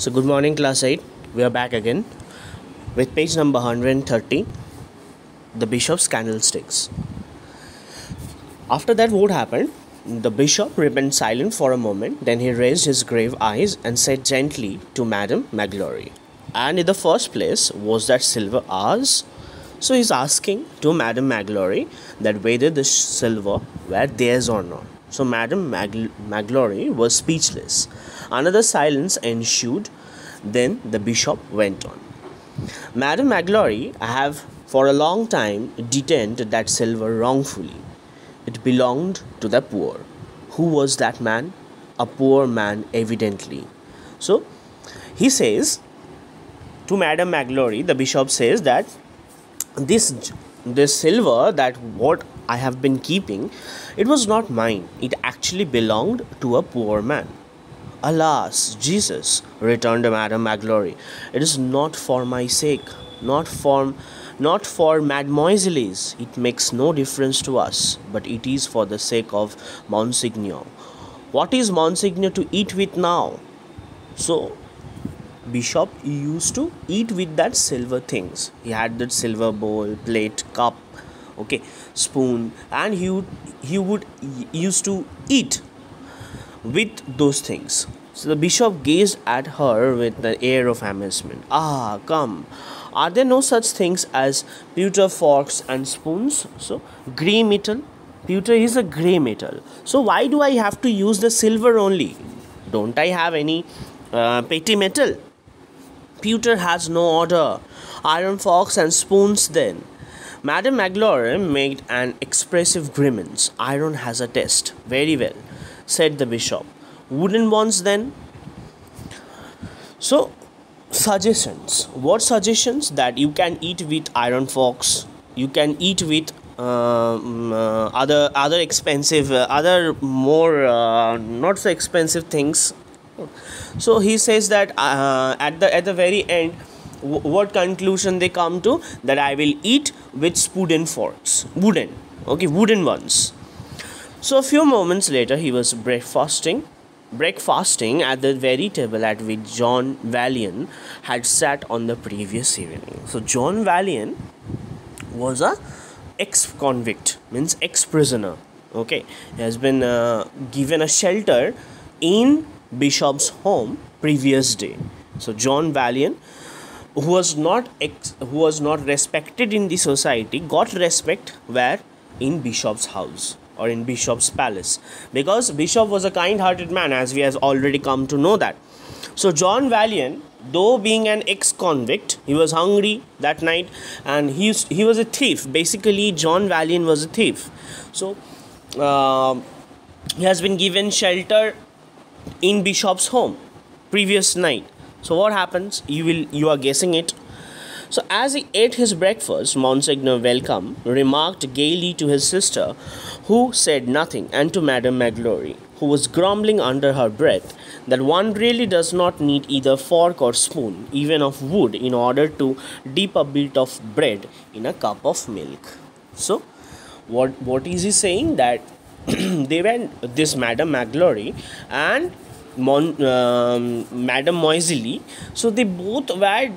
So, good morning, class 8. We are back again with page number 130, the bishop's candlesticks. After that, what happened? The bishop remained silent for a moment, then he raised his grave eyes and said gently to Madame Magloire, "And in the first place, was that silver ours?" So he's asking to Madame Magloire that whether the silver were theirs or not. So Madame Magloire was speechless. Another silence ensued. Then the bishop went on. Madame Magloire, I have for a long time detained that silver wrongfully. It belonged to the poor. Who was that man? A poor man, evidently. So he says to Madame Magloire, the bishop says that this silver, that what I have been keeping, it was not mine. It actually belonged to a poor man. Alas, Jesus, returned Madame Magloire, it is not for my sake, not for Mademoiselle's. It makes no difference to us, but it is for the sake of Monseigneur. What is Monseigneur to eat with now? So, Bishop used to eat with that silver things. He had that silver bowl, plate, cup, okay, spoon, and he would used to eat with those things. So the bishop gazed at her with an air of amazement. Ah, come. Are there no such things as pewter forks and spoons? So, grey metal. Pewter is a grey metal. So, why do I have to use the silver only? Don't I have any petty metal? Pewter has no order. Iron forks and spoons then. Madame Magloire made an expressive grimace. Iron has a taste. Very well, said the bishop. Wooden ones then? So, suggestions. What suggestions? That you can eat with iron forks. You can eat with other expensive, other more not so expensive things. So he says that at the very end, what conclusion they come to? That I will eat with spoon and forks, wooden ones. So a few moments later, he was breakfasting at the very table at which John Vallian had sat on the previous evening. So John Vallian was a ex-convict, means ex-prisoner. Okay, he has been given a shelter in Bishop's home previous day. So John Vallian, who was not respected in the society, got respect where? In Bishop's house or in Bishop's palace, because Bishop was a kind-hearted man, as we have already come to know that. So John Vallian, though being an ex-convict, he was hungry that night, and he was a thief. Basically, John Vallian was a thief. So he has been given shelter in Bishop's home previous night. So what happens? You are guessing it. So as he ate his breakfast, Monseigneur Welcome remarked gaily to his sister, who said nothing, and to Madame Magloire, who was grumbling under her breath, that one really does not need either fork or spoon, even of wood, in order to dip a bit of bread in a cup of milk. So what is he saying? That they went, this Madame Magloire and Madame Moisely, so they both were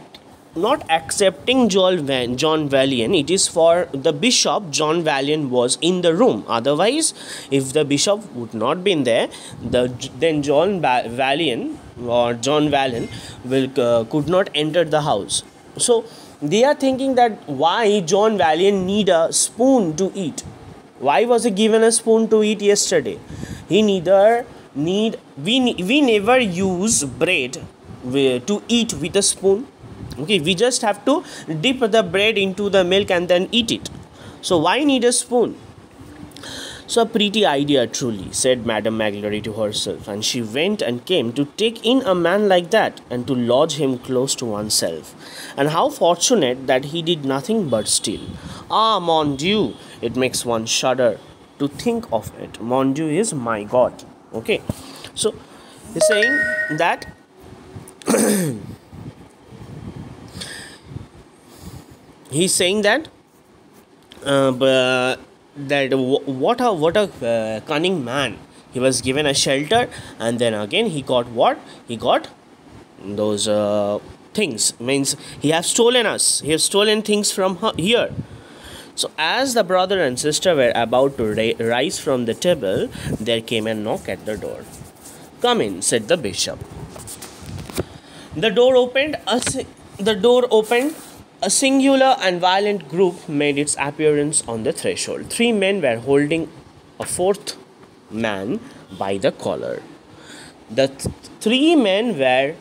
not accepting John Vallian. It is for the bishop. John Vallian was in the room. Otherwise, if the bishop would not be in there, then John Vallian could not enter the house. So they are thinking that why John Vallian need a spoon to eat. Why was he given a spoon to eat yesterday? We never use bread to eat with a spoon. Okay, we just have to dip the bread into the milk and then eat it. So why need a spoon? So a pretty idea truly, said Madame Magloire to herself, and she went and came to take in a man like that and to lodge him close to oneself. And how fortunate that he did nothing but steal. Ah, mon Dieu, it makes one shudder to think of it. Mon Dieu is my God. Okay, so he's saying that what a cunning man. He was given a shelter, and then again he got what? He got those things. Means he has stolen us. He has stolen things from here. So as the brother and sister were about to rise from the table, there came a knock at the door. "Come in," said the bishop. The door opened. The door opened. A singular and violent group made its appearance on the threshold. Three men were holding a fourth man by the collar. The three men were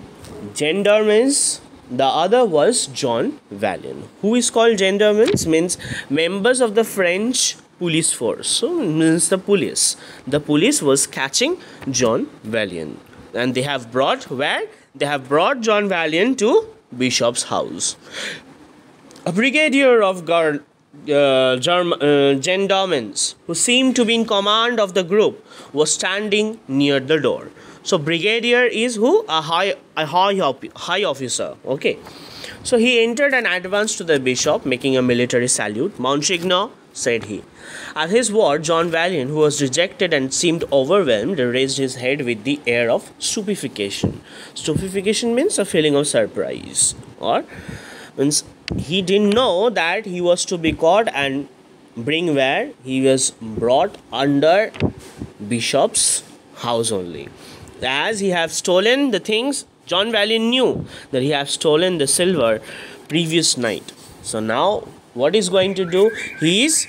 gendarmes. The other was John Valjean. Who is called gendarmes? Means members of the French police force. So means the police. The police was catching John Valjean, and they have brought where? They have brought John Valjean to Bishop's house. A brigadier of gendarmes, who seemed to be in command of the group, was standing near the door. So brigadier is who? A high officer. Okay. So he entered and advanced to the bishop, making a military salute. "Monsignor," said he. At his word, John Valjean, who was dejected and seemed overwhelmed, raised his head with the air of stupefaction. Stupefaction means a feeling of surprise, or means he didn't know that he was to be caught and bring where? He was brought under bishop's house only. As he have stolen the things, John Valjean knew that he have stolen the silver previous night. So now what is going to do? He is